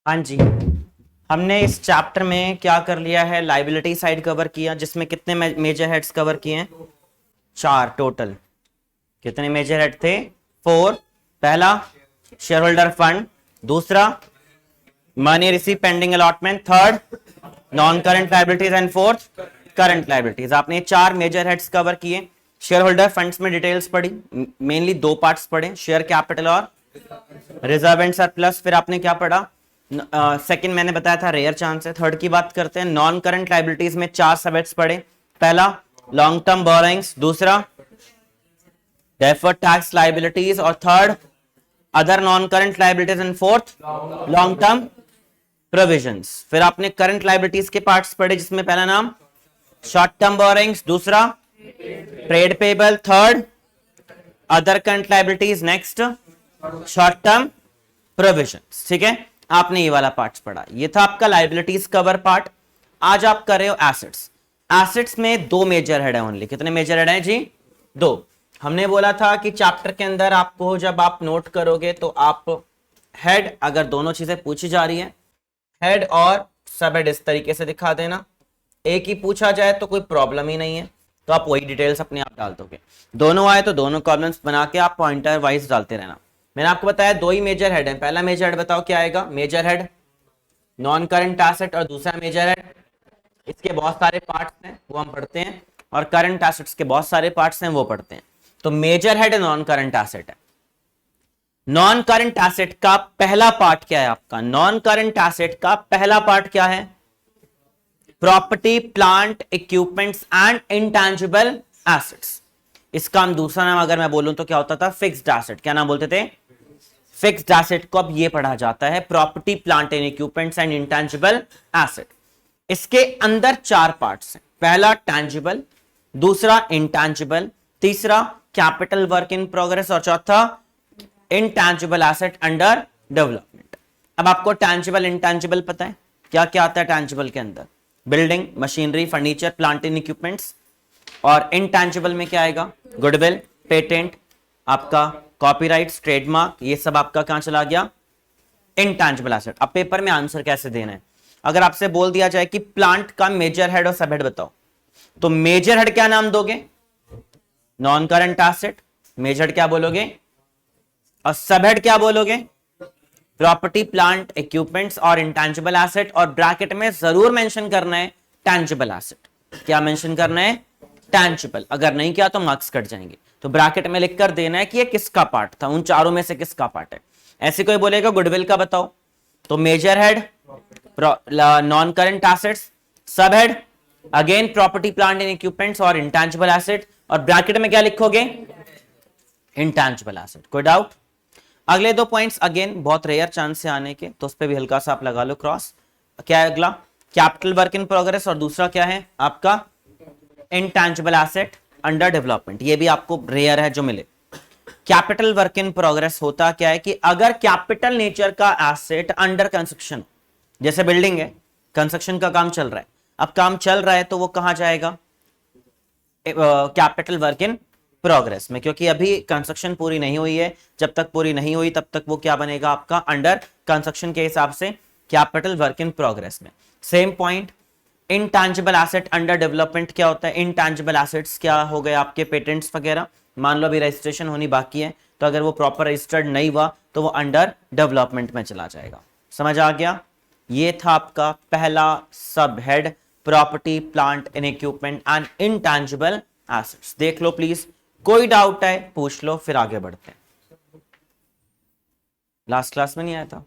हाँ जी, हमने इस चैप्टर में क्या कर लिया है, लाइबिलिटी साइड कवर किया, जिसमें कितने मेजर हेड्स कवर किए हैं? 4 टोटल। कितने मेजर हेड थे? 4। पहला शेयर होल्डर फंड, दूसरा money receive pending allotment, third non current liabilities and fourth current liabilities. आपने 4 मेजर हेड्स कवर किए। शेयर होल्डर फंड्स में डिटेल्स पढ़ी, मेनली 2 पार्ट्स पढ़े, शेयर कैपिटल और रिजर्व एंड सरप्लस। फिर आपने क्या पढ़ा? सेकंड मैंने बताया था रेयर चांस है। थर्ड की बात करते हैं, नॉन करंट लाइबिलिटीज में 4 सबहेड्स पढ़े। पहला लॉन्ग टर्म बोरोइंग्स, दूसरा डेफर्ड टैक्स लाइबिलिटीज और third other non current liabilities and fourth long term provisions. फिर आपने करंट लाइबिलिटीज के पार्ट्स पढ़े, जिसमें पहला नाम शॉर्ट टर्म बोरोइंग्स, दूसरा trade payable, third other current liabilities, next short term provisions. ठीक है, आपने ये वाला पार्ट पढ़ा। ये था आपका लाइबिलिटीज कवर पार्ट। आज आप कर रहे हो एसेट्स। एसेट्स में 2 मेजर हेड है ओनली। कितने मेजर हेड है जी? 2। हमने बोला था कि चैप्टर के अंदर आपको जब आप नोट करोगे तो आप हेड, अगर दोनों चीजें पूछी जा रही है, हेड और सब हेड इस तरीके से दिखा देना। एक ही पूछा जाए तो कोई प्रॉब्लम ही नहीं है, तो आप वही डिटेल्स अपने आप डाल दोगे। दोनों आए तो दोनों कॉलम्स बना के आप पॉइंटर वाइज डालते रहना। मैंने आपको बताया 2 ही मेजर हेड है। पहला मेजर हेड बताओ क्या आएगा? Major head non current asset, और दूसरा मेजर हेड, इसके बहुत सारे पार्ट्स हैं वो हम पढ़ते हैं, और करंट एसेट्स के बहुत सारे पार्ट्स हैं वो पढ़ते हैं। तो major head non current asset है। नॉन करंट एसेट का पहला पार्ट क्या है आपका? नॉन करंट एसेट का पहला पार्ट क्या है? Property, plant, equipments and intangible assets. इसका हम दूसरा नाम अगर मैं बोलूं तो क्या होता था? Fixed asset. क्या नाम बोलते थे? फिक्स्ड एसेट को अब ये पढ़ा जाता है property, plant and equipments and intangible asset. इसके अंदर 4 पार्ट्स हैं। पहला टैंजिबल, दूसरा इंटेंजिबल, तीसरा कैपिटल वर्क इन प्रोग्रेस और चौथा इंटेंजिबल एसेट अंडर डेवलपमेंट। अब आपको टैंजिबल इंटेंजिबल पता है क्या क्या आता है टैंजिबल के अंदर? Building, machinery, furniture, plant and equipments. और इंटेंजिबल में क्या आएगा? गुडविल, पेटेंट, आपका कॉपीराइट्स, ट्रेडमार्क, ये सब आपका कहां चला गया? Intangible asset. अब पेपर में आंसर कैसे देना है? अगर आपसे बोल दिया जाए कि प्लांट का मेजर हेड और सब हेड बताओ, तो मेजर हेड क्या नाम दोगे? Non current asset. Major head क्या बोलोगे? और सब हेड क्या बोलोगे? प्रॉपर्टी, प्लांट, इक्विपमेंट्स और इंटेंजिबल एसेट। और ब्रैकेट में जरूर मेंशन करना है टेंजिबल एसेट। क्या मेंशन करना है? टैंजिबल। अगर नहीं किया तो मार्क्स कट जाएंगे। तो ब्रैकेट में लिख कर देना है कि ये किसका पार्ट था, उन चारों में से किसका पार्ट है। ऐसे कोई बोलेगा गुडविल का बताओ, तो major head non current assets, sub head again property, plant and equipments और इंटेंजिबल एसेट, और ब्रैकेट में क्या लिखोगे? Intangible asset. कोई डाउट? अगले 2 पॉइंट्स अगेन बहुत रेयर चांस से आने के, तो उस पर भी हल्का सा आप लगा लो क्रॉस। क्या है अगला? कैपिटल वर्क इन प्रोग्रेस, और दूसरा क्या है आपका? Intangible asset under development. ये भी आपको रेयर है जो मिले। कैपिटल वर्क इन प्रोग्रेस होता क्या है कि अगर कैपिटल नेचर का एसेट अंडर कंस्ट्रक्शन, जैसे बिल्डिंग है, कंस्ट्रक्शन का काम चल रहा है, अब काम चल रहा है तो वो कहां जाएगा? कैपिटल वर्क इन प्रोग्रेस में, क्योंकि अभी कंस्ट्रक्शन पूरी नहीं हुई है। जब तक पूरी नहीं हुई तब तक वो क्या बनेगा आपका? अंडर कंस्ट्रक्शन के हिसाब से कैपिटल वर्क इन प्रोग्रेस में। Same point intangible asset under development क्या होता है? इंटेंजिबल एसेट्स क्या हो गए आपके? पेटेंट्स वगैरह। मान लो अभी रजिस्ट्रेशन होनी बाकी है, तो अगर वो प्रॉपर रजिस्टर्ड नहीं हुआ तो वो अंडर डेवलपमेंट में चला जाएगा। समझ आ गया? ये था आपका पहला सब head, property, plant and equipment and intangible assets. देख लो प्लीज, कोई डाउट है पूछ लो, फिर आगे बढ़ते हैं। लास्ट क्लास में नहीं आया था?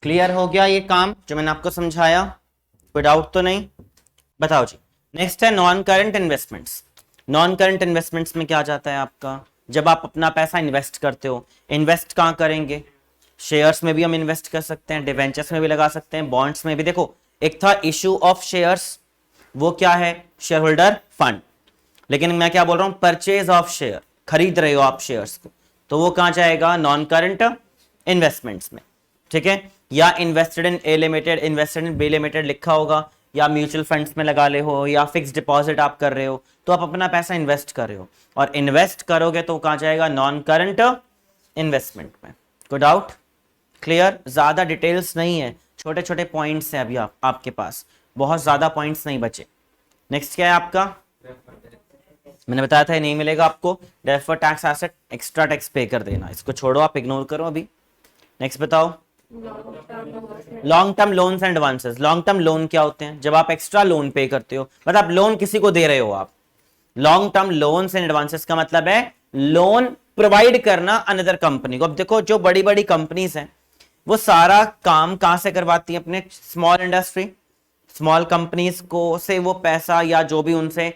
क्लियर हो गया ये काम जो मैंने आपको समझाया? कोई डाउट तो नहीं? बताओ जी। नेक्स्ट है non current investments. Non current investments में क्या जाता है आपका? जब आप अपना पैसा इन्वेस्ट करते हो, इन्वेस्ट कहां करेंगे? शेयर्स में भी हम इन्वेस्ट कर सकते हैं, डिवेंचर्स में भी लगा सकते हैं, बॉन्ड्स में भी। देखो, एक था इशू ऑफ शेयर्स, वो क्या है, शेयर होल्डर फंड। लेकिन मैं क्या बोल रहा हूं, परचेज ऑफ शेयर, खरीद रहे हो आप शेयर्स को, तो वो कहां जाएगा, नॉन करंट इन्वेस्टमेंट्स में, ठीक है। या invested in A limited, invested in B limited लिखा होगा, या म्यूचुअल फंड्स में लगा ले हो, या फिक्स डिपॉजिट आप कर रहे हो, तो आप अपना पैसा इन्वेस्ट कर रहे हो, और इन्वेस्ट करोगे तो कहां जाएगा, नॉन करंट इन्वेस्टमेंट में। कोई डाउट, क्लियर, ज्यादा डिटेल्स नहीं है, छोटे छोटे पॉइंट्स हैं अभी आपके पास, बहुत ज्यादा पॉइंट्स नहीं बचे। नेक्स्ट क्या है आपका, मैंने बताया था नहीं मिलेगा आपको, deferred tax asset, extra tax पे कर देना, इसको छोड़ो, आप इग्नोर करो अभी। नेक्स्ट बताओ, long term loans and advances. Long term loan क्या होते हैं, जब आप एक्स्ट्रा लोन पे करते हो, मतलब लोन किसी को दे रहे हो आप। Long term loans and advances का मतलब है लोन प्रोवाइड करना अनदर कंपनी को। अब देखो जो बड़ी बड़ी कंपनीज हैं वो सारा काम कहां से करवाती हैं, अपने स्मॉल इंडस्ट्री, स्मॉल कंपनीज को से वो पैसा या जो भी उनसे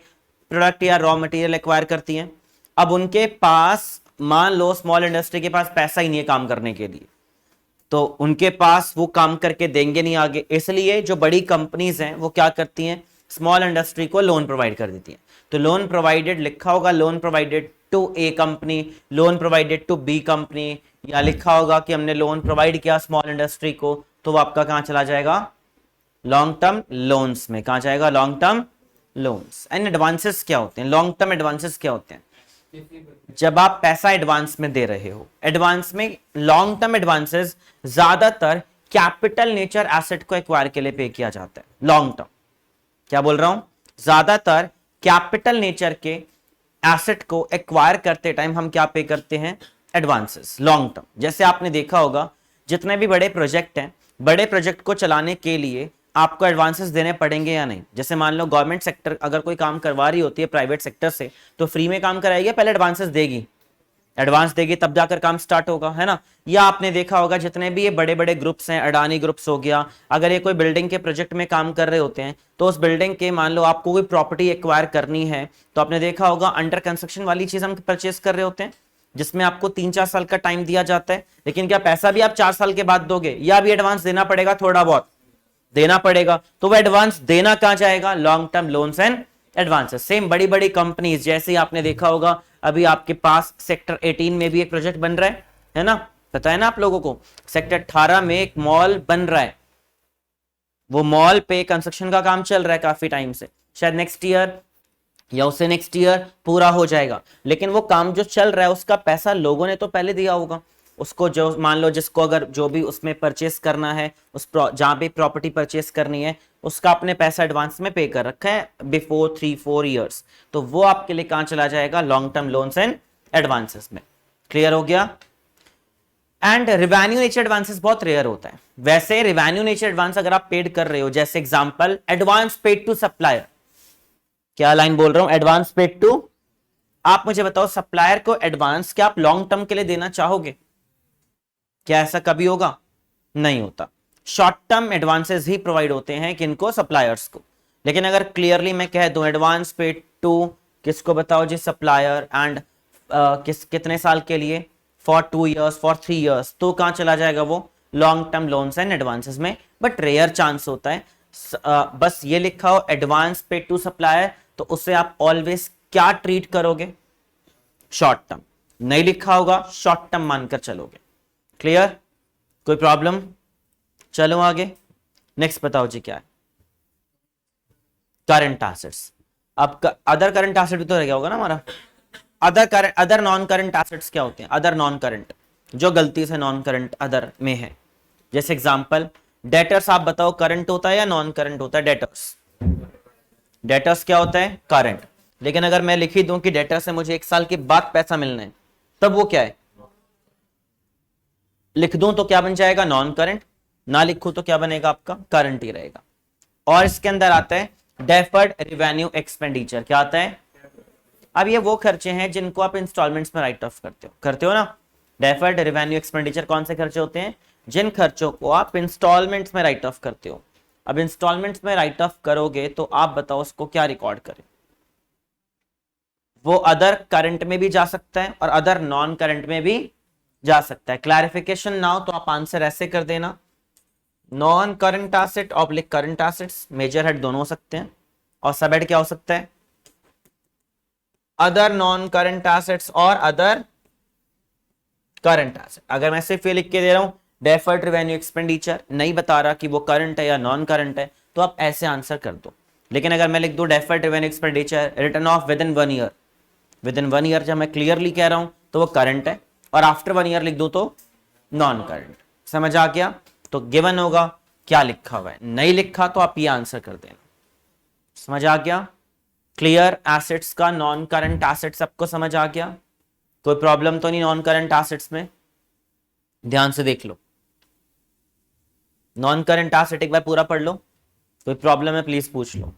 प्रोडक्ट या रॉ मटेरियल एक्वायर करती हैं। अब उनके पास मान लो स्मॉल इंडस्ट्री के पास पैसा ही नहीं है काम करने के लिए, तो उनके पास वो काम करके देंगे नहीं आगे, इसलिए जो बड़ी कंपनीज हैं वो क्या करती हैं, स्मॉल इंडस्ट्री को लोन प्रोवाइड कर देती हैं। तो लोन प्रोवाइडेड लिखा होगा, loan provided to A company, loan provided to B company, या लिखा होगा कि हमने लोन प्रोवाइड किया स्मॉल इंडस्ट्री को, तो वो आपका कहां चला जाएगा, लॉन्ग टर्म लोन्स में। कहां जाएगा, long term loans. And advances क्या होते हैं, लॉन्ग टर्म एडवांसेस क्या होते हैं, जब आप पैसा एडवांस में दे रहे हो। एडवांस में, लॉन्ग टर्म एडवांसेस ज्यादातर कैपिटल नेचर एसेट को एक्वायर के लिए पे किया जाता है। लॉन्ग टर्म, क्या बोल रहा हूं, ज्यादातर कैपिटल नेचर के एसेट को एक्वायर करते टाइम हम क्या पे करते हैं, एडवांसेस, लॉन्ग टर्म। जैसे आपने देखा होगा जितने भी बड़े प्रोजेक्ट हैं, बड़े प्रोजेक्ट को चलाने के लिए आपको एडवांसेस देने पड़ेंगे या नहीं। जैसे मान लो गवर्नमेंट सेक्टर अगर कोई काम करवा रही होती है प्राइवेट सेक्टर से, तो फ्री में काम कराएगी, पहले एडवांसेस देगी, एडवांस देगी तब जाकर काम स्टार्ट होगा, है ना। या आपने देखा होगा जितने भी ये बड़े बड़े ग्रुप्स हैं, अडानी ग्रुप्स हो गया, अगर ये कोई बिल्डिंग के प्रोजेक्ट में काम कर रहे होते हैं, तो उस बिल्डिंग के मान लो आपको कोई प्रॉपर्टी एक्वायर करनी है, तो आपने देखा होगा अंडर कंस्ट्रक्शन वाली चीज हम परचेस कर रहे होते हैं, जिसमें आपको 3-4 साल का टाइम दिया जाता है। लेकिन क्या पैसा भी आप 4 साल के बाद दोगे, या भी एडवांस देना पड़ेगा, थोड़ा बहुत देना पड़ेगा, तो वह एडवांस देना कहां जाएगा, long term loans and advances. Same बड़ी बड़ी कंपनीज, जैसे ही आपने देखा होगा अभी आपके पास सेक्टर 18 में भी एक प्रोजेक्ट बन रहा है ना, पता है ना आप लोगों को, सेक्टर 18 में एक मॉल बन रहा है, वो मॉल पे कंस्ट्रक्शन का काम चल रहा है काफी टाइम से, शायद नेक्स्ट ईयर या उससे नेक्स्ट ईयर पूरा हो जाएगा। लेकिन वो काम जो चल रहा है उसका पैसा लोगों ने तो पहले दिया होगा उसको, जो मान लो जिसको अगर जो भी उसमें परचेस करना है, उस जहां पे प्रॉपर्टी परचेस करनी है, उसका अपने पैसा एडवांस में पे कर रखा है बिफोर 3-4 ईयर्स, तो वो आपके लिए कहां चला जाएगा, long term loans and advances में। क्लियर हो गया। एंड रिवेन्यू नेचर एडवांसेस बहुत रेयर होता है। वैसे रिवेन्यू नेचर एडवांस अगर आप पेड कर रहे हो, जैसे example advance paid to supplier, क्या लाइन बोल रहा हूं, एडवांस पेड टू, आप मुझे बताओ सप्लायर को एडवांस क्या आप लॉन्ग टर्म के लिए देना चाहोगे, क्या ऐसा कभी होगा, नहीं होता। शॉर्ट टर्म एडवांसेस ही प्रोवाइड होते हैं किनको, सप्लायर्स को। लेकिन अगर क्लियरली मैं कह दूं एडवांस पेड टू किसको बताओ जी, सप्लायर, एंड कितने साल के लिए, फॉर 2 ईयर्स, फॉर 3 ईयर्स, तो कहां चला जाएगा वो, long term loans and advances में। बट रेयर चांस होता है, बस ये लिखा हो एडवांस पेड टू सप्लायर, तो उससे आप ऑलवेज क्या ट्रीट करोगे, शॉर्ट टर्म। नहीं लिखा होगा शॉर्ट टर्म मानकर चलोगे। क्लियर, कोई प्रॉब्लम, चलो आगे। नेक्स्ट बताओ जी क्या है, करंट एसेट्स। अब अदर करंट एसेट भी तो रह गया होगा ना हमारा, अदर नॉन करंट एसेट्स क्या होते हैं, अदर नॉन करंट, जो गलती से नॉन करंट अदर में है। जैसे एग्जांपल डेटर्स, आप बताओ करंट होता है या नॉन करंट होता है, डेटर्स, डेटर्स क्या होता है, करंट। लेकिन अगर मैं लिख ही दूं कि डेटर से मुझे 1 साल के बाद पैसा मिलना है, तब वो क्या है, लिख दूं तो क्या बन जाएगा, नॉन करंट, ना लिखूं तो क्या बनेगा आपका, करंट ही रहेगा। और इसके अंदर आता है डेफर्ड रिवेन्यू एक्सपेंडिचर, क्या आता है, अब ये वो खर्चे हैं जिनको आप इंस्टॉलमेंट्स में राइट ऑफ करते हो ना। डेफर्ड रिवेन्यू एक्सपेंडिचर कौन से खर्चे होते हैं, जिन खर्चों को आप इंस्टॉलमेंट्स में राइट ऑफ करते हो। अब इंस्टॉलमेंट्स में राइट ऑफ करोगे तो आप बताओ उसको क्या रिकॉर्ड करें, वो अदर करंट में भी जा सकता है और अदर नॉन करंट में भी जा सकता है। क्लैरिफिकेशन नाउ, तो आप आंसर ऐसे कर देना, non current asset oblique current assets, major head दोनों हो सकते हैं, और सब हेड क्या हो सकता है? अदर नॉन करंट एसेट्स और अदर करंट एसेट। अगर मैं सिर्फ ये लिख के दे रहा हूं डेफर्ड रेवेन्यू एक्सपेंडिचर, नहीं बता रहा कि वो करंट है या नॉन करंट है, तो आप ऐसे आंसर कर दो। लेकिन अगर मैं लिख दूं deferred revenue expenditure return of with in 1 year, with in 1 year जब मैं क्लियरली कह रहा हूं तो वो करंट है, और आफ्टर 1 ईयर लिख दूं तो नॉन करंट। समझ आ गया? तो गिवन होगा क्या लिखा हुआ है, नहीं लिखा तो आप ये आंसर कर देना। समझ आ गया? क्लियर? एसेट्स का नॉन करंट एसेट सबको समझ आ गया? कोई प्रॉब्लम तो नहीं नॉन करंट एसेट्स में? ध्यान से देख लो, नॉन करंट एसेट एक बार पूरा पढ़ लो, कोई प्रॉब्लम है प्लीज पूछ लो।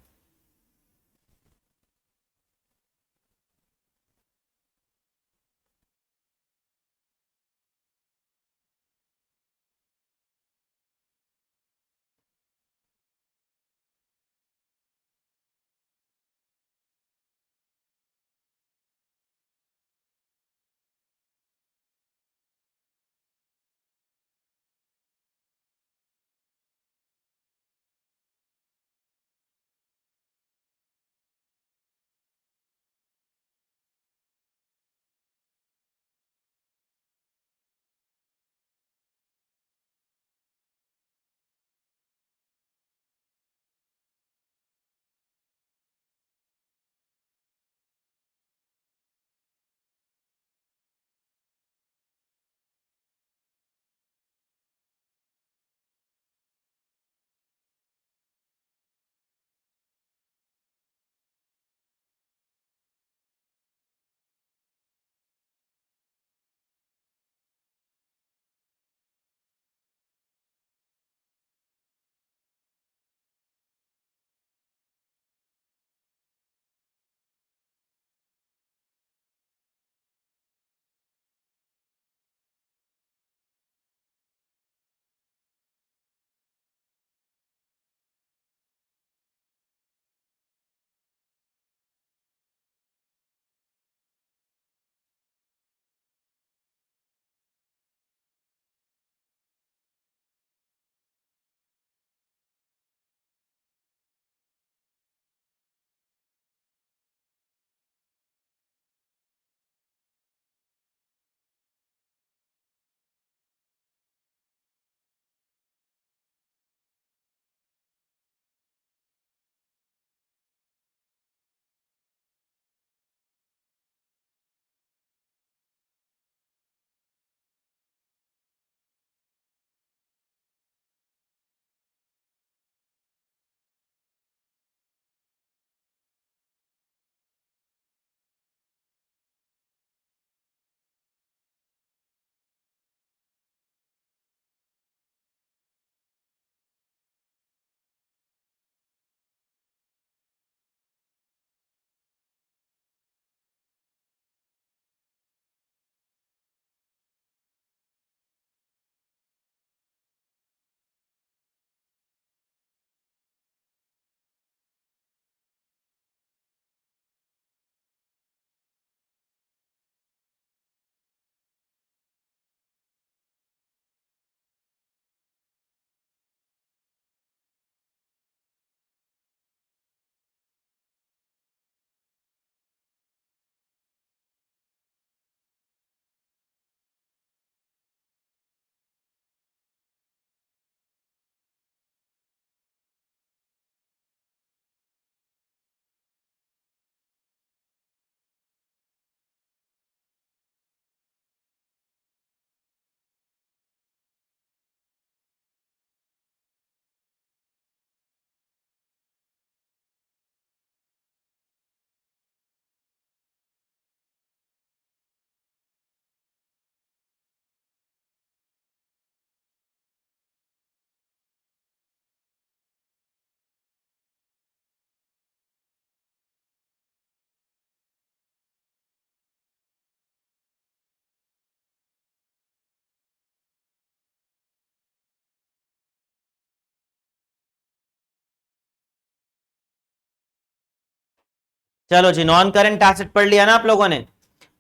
चलो जी, नॉन करंट एसेट पढ़ लिया ना आप लोगों ने।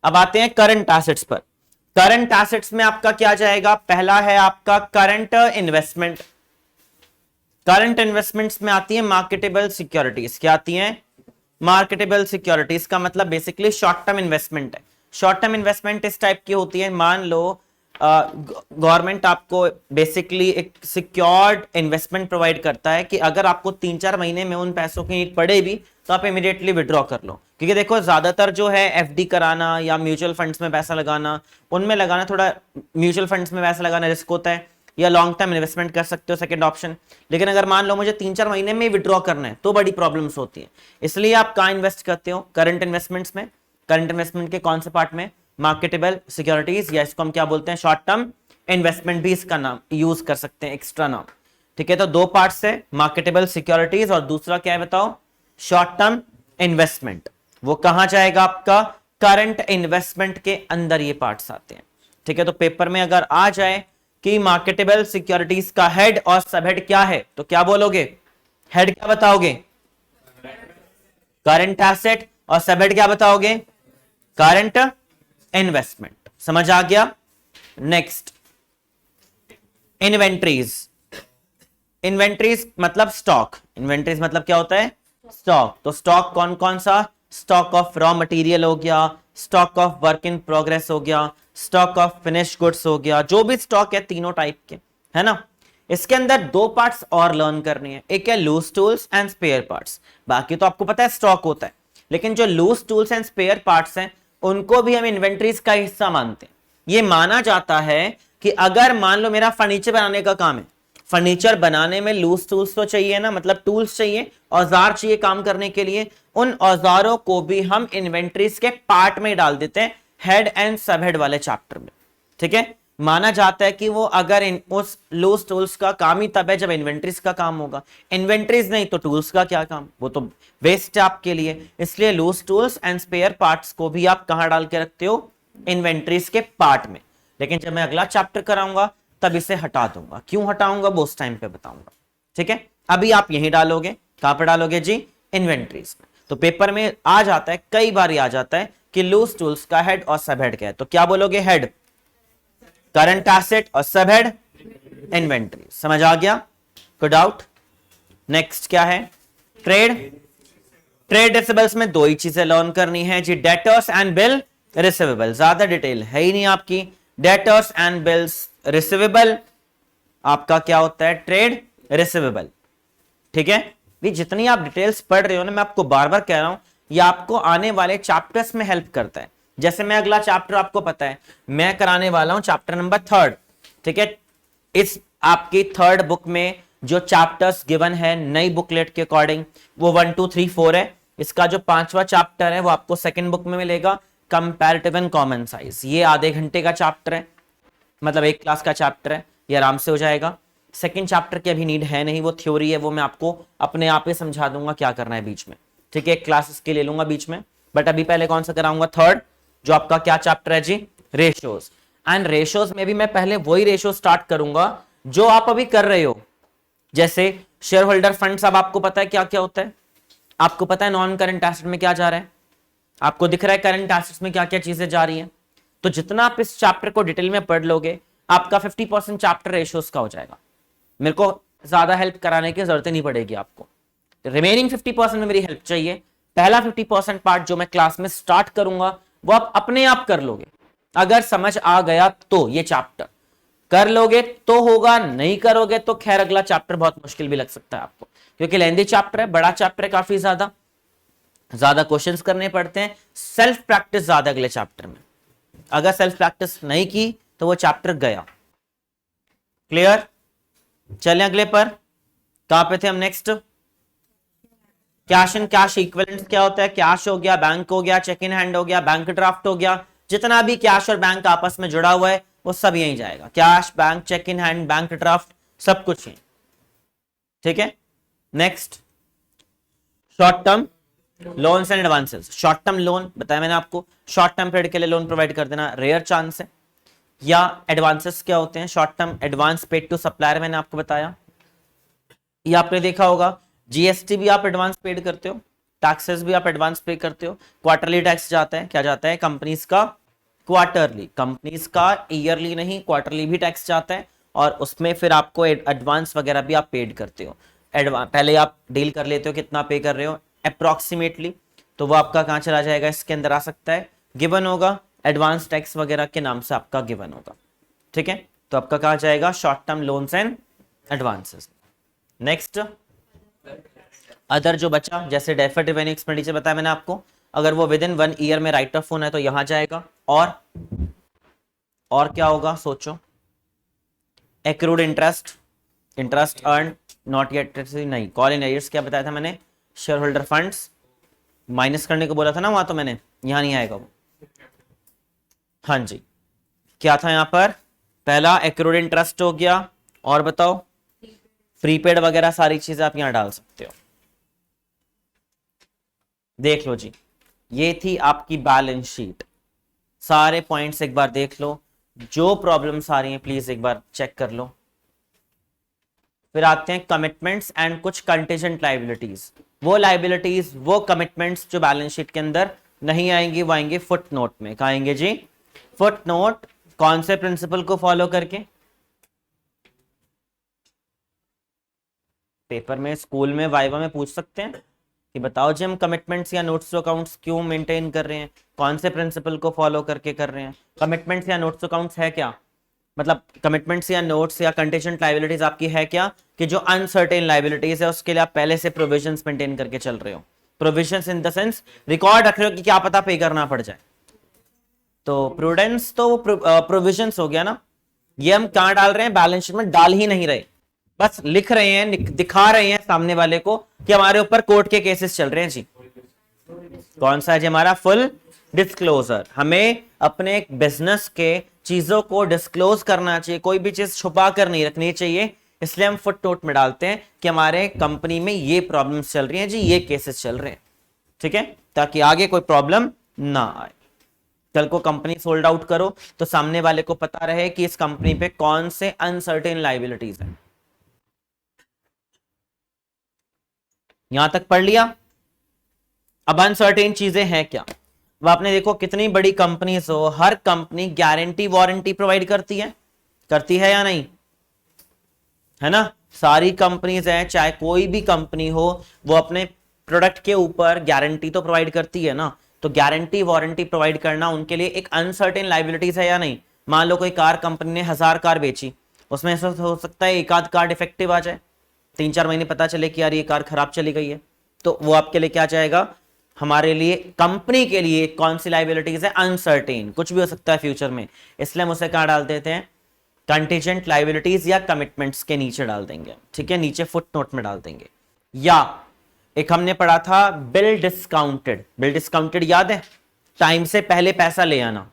अब आते हैं करंट एसेट्स पर। करंट एसेट्स में आपका क्या जाएगा? पहला है आपका करंट इन्वेस्टमेंट। करंट इन्वेस्टमेंट्स में आती है मार्केटेबल सिक्योरिटीज। क्या आती हैं? मार्केटेबल सिक्योरिटीज का मतलब बेसिकली शॉर्ट टर्म इन्वेस्टमेंट है। शॉर्ट टर्म इन्वेस्टमेंट इस टाइप की होती है, मान लो गवर्नमेंट आपको बेसिकली एक सिक्योर्ड इन्वेस्टमेंट प्रोवाइड करता है कि अगर आपको 3-4 महीने में उन पैसों की नीड पड़े भी तो आप इमीडिएटली विड्रॉ कर लो। क्योंकि देखो ज्यादातर जो है एफडी कराना या म्यूचुअल फंड्स में पैसा लगाना, उनमें लगाना थोड़ा, म्यूचुअल फंड्स में पैसा लगाना रिस्क होता है, या लॉन्ग टर्म इन्वेस्टमेंट कर सकते हो सेकंड ऑप्शन। लेकिन अगर मान लो मुझे 3-4 महीने में विड्रॉ करना है तो बड़ी प्रॉब्लम्स होती है। इसलिए आप कहाँ इन्वेस्ट करते हो? करंट इन्वेस्टमेंट्स में। करंट इन्वेस्टमेंट के कौन से पार्ट में? मार्केटेबल सिक्योरिटीज, या इसको हम क्या बोलते हैं, शॉर्ट टर्म इन्वेस्टमेंट भी इसका नाम यूज कर सकते हैं, एक्स्ट्रा नाम। ठीक है, तो दो पार्ट्स है, मार्केटेबल सिक्योरिटीज और दूसरा क्या है बताओ? Short term investment. वो कहां जाएगा आपका? करंट इन्वेस्टमेंट के अंदर ये पार्ट्स आते हैं। ठीक है, तो पेपर में अगर आ जाए कि मार्केटेबल सिक्योरिटीज का हेड और सब हेड क्या है तो क्या बोलोगे? हेड क्या बताओगे? करंट एसेट, और सब हेड क्या बताओगे? Current investment. समझ आ गया? Next, inventories. इन्वेंट्रीज मतलब स्टॉक। इन्वेंट्रीज मतलब क्या होता है? स्टॉक। तो स्टॉक कौन कौन सा? स्टॉक ऑफ रॉ मटेरियल हो गया, stock of work in progress हो गया, स्टॉक ऑफ फिनिश्ड गुड्स हो गया, जो भी स्टॉक है तीनों टाइप के, है ना। इसके अंदर दो पार्ट्स और लर्न करनी है, एक है loose tools and spare parts. बाकी तो आपको पता है स्टॉक होता है, लेकिन जो loose tools and spare parts हैं उनको भी हम इन्वेंट्रीज का हिस्सा मानते हैं। ये माना जाता है कि अगर मान लो मेरा फर्नीचर बनाने का काम है, फर्नीचर बनाने में लूज टूल्स तो चाहिए ना, मतलब टूल्स चाहिए, औजार चाहिए काम करने के लिए, उन औजारों को भी हम इन्वेंट्रीज के पार्ट में डाल देते हैं, हेड एंड सब हेड वाले चैप्टर में। ठीक है, माना जाता है कि वो अगर उस लूज टूल्स का काम ही तब है जब इन्वेंट्रीज का काम होगा, इन्वेंट्रीज नहीं तो टूल्स का क्या काम, वो तो वेस्ट है आपके लिए। इसलिए loose tools and spare parts को भी आप कहां डाल के रखते हो? इन्वेंट्रीज के पार्ट में। लेकिन जब मैं अगला चैप्टर कराऊंगा तब इसे हटा दूंगा। क्यों हटाऊंगा वो उस टाइम पे बताऊंगा। ठीक है, अभी आप यही डालोगे, कहां पे डालोगे जी? इन्वेंट्रीज में। तो पेपर में आ जाता है, कई बार आ जाता है कि लूज टूल्स का हेड और सब हेड क्या है, तो क्या बोलोगे? हेड करंट एसेट और सब हेड इन्वेंट्री। समझ आ गया? कोई डाउट? नेक्स्ट क्या है? ट्रेड। ट्रेड रिसीवेबल्स में दो ही चीजें लर्न करनी है जी, डेटर्स एंड बिल रिसीवेबल। ज्यादा डिटेल है ही नहीं आपकी। डेटर्स एंड बिल्स रिसीवेबल आपका क्या होता है? Trade receivable. ठीक है, भी जितनी आप डिटेल्स पढ़ रहे हो ना, मैं आपको बार बार कह रहा हूं, ये आपको आने वाले चैप्टर्स में हेल्प करता है। जैसे मैं अगला चैप्टर आपको पता है मैं कराने वाला हूं चैप्टर नंबर 3। ठीक है, इस आपकी 3rd बुक में जो चैप्टर्स गिवन है नई बुकलेट के अकॉर्डिंग वो 1 2 3 4 है। इसका जो 5वां चैप्टर है वो आपको 2nd बुक में मिलेगा, कंपैरेटिव एंड कॉमन साइज। ये आधे घंटे का चैप्टर है, मतलब एक क्लास का चैप्टर है, ये आराम से हो जाएगा। सेकंड चैप्टर की अभी नीड है नहीं, वो थ्योरी है, वो मैं आपको अपने आप ही समझा दूंगा क्या करना है बीच में। ठीक है, एक क्लास इसके ले लूंगा बीच में, बट अभी पहले कौन सा कराऊंगा? 3rd, जो आपका क्या चैप्टर है जी? रेशियोज। एंड रेशियोज में भी मैं पहले वही रेशियो स्टार्ट करूंगा जो आप अभी कर रहे हो। जैसे शेयर होल्डर फंड्स, अब आपको पता है क्या क्या होता है, आपको पता है नॉन करंट एसेट में क्या जा रहा है, आपको दिख रहा है करंट एसेट्स में क्या क्या चीजें जा रही हैं। तो जितना आप इस चैप्टर को डिटेल में पढ़ लोगे आपका 50% चैप्टर रेशियोज का हो जाएगा। मेरे को ज्यादा हेल्प कराने की जरूरत नहीं पड़ेगी आपको। रिमेनिंग 50% में मेरी हेल्प चाहिए। पहला 50% पार्ट जो मैं क्लास में स्टार्ट करूंगा वो आप अपने आप कर लोगे। अगर समझ आ गया तो ये चैप्टर कर लोगे तो होगा, नहीं करोगे तो खैर अगला चैप्टर बहुत मुश्किल भी लग सकता है आपको, क्योंकि लेंदी चैप्टर है, बड़ा चैप्टर है, काफी ज्यादा क्वेश्चंस करने पड़ते हैं, सेल्फ प्रैक्टिस ज्यादा अगले चैप्टर में। अगर सेल्फ प्रैक्टिस नहीं की तो वो चैप्टर गया। क्लियर? चलें अगले पर, कहां पे थे हम? Next, cash and cash equivalent क्या होता है? कैश हो गया, बैंक हो गया, चेक इन हैंड हो गया, बैंक ड्राफ्ट हो गया, जितना भी कैश और बैंक आपस में जुड़ा हुआ है वो सब यहीं जाएगा। Cash, bank, cheque in hand, bank draft, सब कुछ यहीं। ठीक है, next, short term loans and advances. Short term loan बताया मैंने आपको, शॉर्ट टर्म पीरियड के लिए लोन प्रोवाइड कर देना रेयर चांस है। या एडवांसेस क्या होते हैं? Short term advance paid to supplier, मैंने आपको बताया। ये आपने देखा होगा, जीएसटी भी आप एडवांस पेड करते हो, टैक्सेस भी आप एडवांस पे करते हो। क्वार्टरली टैक्स जाता है, क्या जाता है? कंपनीज का क्वार्टरली, कंपनीज का ईयरली नहीं क्वार्टरली भी टैक्स जाता है। और उसमें फिर आपको एडवांस वगैरह भी आप पेड करते हो। पहले आप डील कर लेते हो कितना पे कर रहे हो अप्रोक्सीमेटली, तो वो आपका कहाँ चला जाएगा, इसके अंदर आ सकता है, गिवन होगा, एडवांस टैक्स वगैरह के नाम से आपका गिवन होगा। ठीक है, तो आपका कहाँ जाएगा, short term loans and advances. Next other जो बचा, जैसे डेफर्ड रेवेन्यू एक्सपेंडिचर बताया मैंने आपको, अगर वो विद इन 1 ईयर में राइट ऑफ होना है तो यहां जाएगा। और क्या होगा सोचो, accrued interest, interest earn not yet, नहीं, कॉल इन एरियर्स क्या बताया था मैंने, शेयर होल्डर फंड्स माइनस करने को बोला था ना वहां, तो मैंने यहां नहीं आएगा वो। हाँ जी, क्या था यहां पर, पहला एक्रूड इंटरेस्ट हो गया, और बताओ, प्रीपेड वगैरह सारी चीजें आप यहां डाल सकते हो। देख लो जी, ये थी आपकी बैलेंस शीट, सारे पॉइंट्स एक बार देख लो, जो प्रॉब्लम्स आ रही हैं प्लीज एक बार चेक कर लो। फिर आते हैं कमिटमेंट्स एंड कुछ कंटीजेंट लाइबिलिटीज, वो लाइबिलिटीज, वो कमिटमेंट्स जो बैलेंस शीट के अंदर नहीं आएंगी, वो आएंगे फुट नोट में। कहा आएंगे जी, फुट नोट। कौन से प्रिंसिपल को फॉलो करके, पेपर में, स्कूल में, वाइवा में पूछ सकते हैं कि बताओ जी हम कमिटमेंट्स या नोट्स टू अकाउंट्स क्यों मेंटेन कर रहे हैं, कौन से प्रिंसिपल को फॉलो करके कर रहे हैं। कमिटमेंट्स या नोट्स टू अकाउंट्स है क्या, मतलब कमिटमेंट्स या नोट्स या कंटीजेंट लाइबिलिटीज आपकी है क्या, कि जो अनसर्टेन लाइबिलिटीज है उसके लिए आप पहले से प्रोविजंस मेंटेन करके चल रहे हो। Provisions in the sense record रख रहे हो कि क्या पता पे करना पड़ जाए। तो प्रूडेंस तो प्रोविजंस हो गया ना, ये हम कहां डाल रहे हैं, बैलेंस शीट में डाल ही नहीं रहे, बस लिख रहे हैं, दिखा रहे हैं सामने वाले को कि हमारे ऊपर कोर्ट के केसेस चल रहे हैं जी। कौन सा है जी हमारा, फुल डिस्क्लोजर। हमें अपने बिजनेस के चीजों को डिस्क्लोज करना चाहिए, कोई भी चीज छुपा कर नहीं रखनी चाहिए, इसलिए हम फुट नोट में डालते हैं कि हमारे कंपनी में ये प्रॉब्लम्स चल रही हैं जी, ये केसेस चल रहे हैं। ठीक है, ताकि आगे कोई प्रॉब्लम ना आए। कल को कंपनी सोल्ड आउट करो तो सामने वाले को पता रहे कि इस कंपनी पे कौन से अनसर्टेन लाइबिलिटीज है। यहां तक पढ़ लिया। अब अनसर्टेन चीजें हैं क्या, अब आपने देखो कितनी बड़ी कंपनीज हो, हर कंपनी गारंटी वारंटी प्रोवाइड करती है या नहीं, है ना। सारी कंपनीज हैं, चाहे कोई भी कंपनी हो, वो अपने प्रोडक्ट के ऊपर गारंटी तो प्रोवाइड करती है ना। तो गारंटी वारंटी प्रोवाइड करना उनके लिए एक अनसर्टेन लाइबिलिटीज है या नहीं। मान लो कोई कार कंपनी ने 1000 कार बेची, उसमें ऐसा हो सकता है एक आध कार डिफेक्टिव आ जाए, 3-4 महीने पता चले कि यार ये कार खराब चली गई है, तो वो आपके लिए क्या जाएगा, हमारे लिए, कंपनी के लिए कौन सी लाइबिलिटीज है, अनसर्टेन, कुछ भी हो सकता है फ्यूचर में, इसलिए हम उसे कहां डाल देते हैं, कंटीजेंट लाइबिलिटीज या कमिटमेंट्स के नीचे डाल देंगे। ठीक है, नीचे फुट नोट में डाल देंगे। या एक हमने पढ़ा था बिल डिस्काउंटेड, बिल डिस्काउंटेड याद है, टाइम से पहले पैसा ले आना।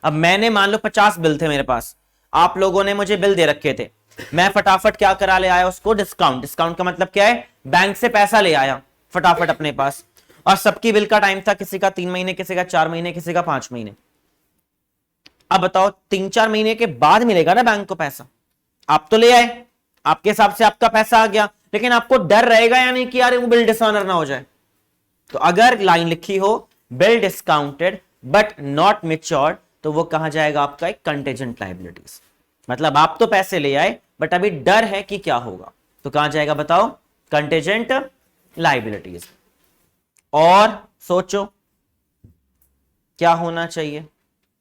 अब मैंने मान लो 50 बिल थे मेरे पास, आप लोगों ने मुझे बिल दे रखे थे, मैं फटाफट क्या करा ले आया उसको, डिस्काउंट। डिस्काउंट का मतलब क्या है, बैंक से पैसा ले आया फटाफट अपने पास, और सबकी बिल का टाइम था, किसी का 3 महीने, किसी का 4 महीने, किसी का 5 महीने। अब बताओ 3-4 महीने के बाद मिलेगा ना बैंक को पैसा, आप तो ले आए, आपके हिसाब से आपका पैसा आ गया, लेकिन आपको डर रहेगा या नहीं कि यार वो बिल डिसऑनर ना हो जाए। तो अगर लाइन लिखी हो bill discounted but not matured, तो वो कहां जाएगा आपका, एक कंटीजेंट लाइबिलिटीज, मतलब आप तो पैसे ले आए बट अभी डर है कि क्या होगा, तो कहां जाएगा बताओ, कंटीजेंट लाइबिलिटीज। और सोचो क्या होना चाहिए,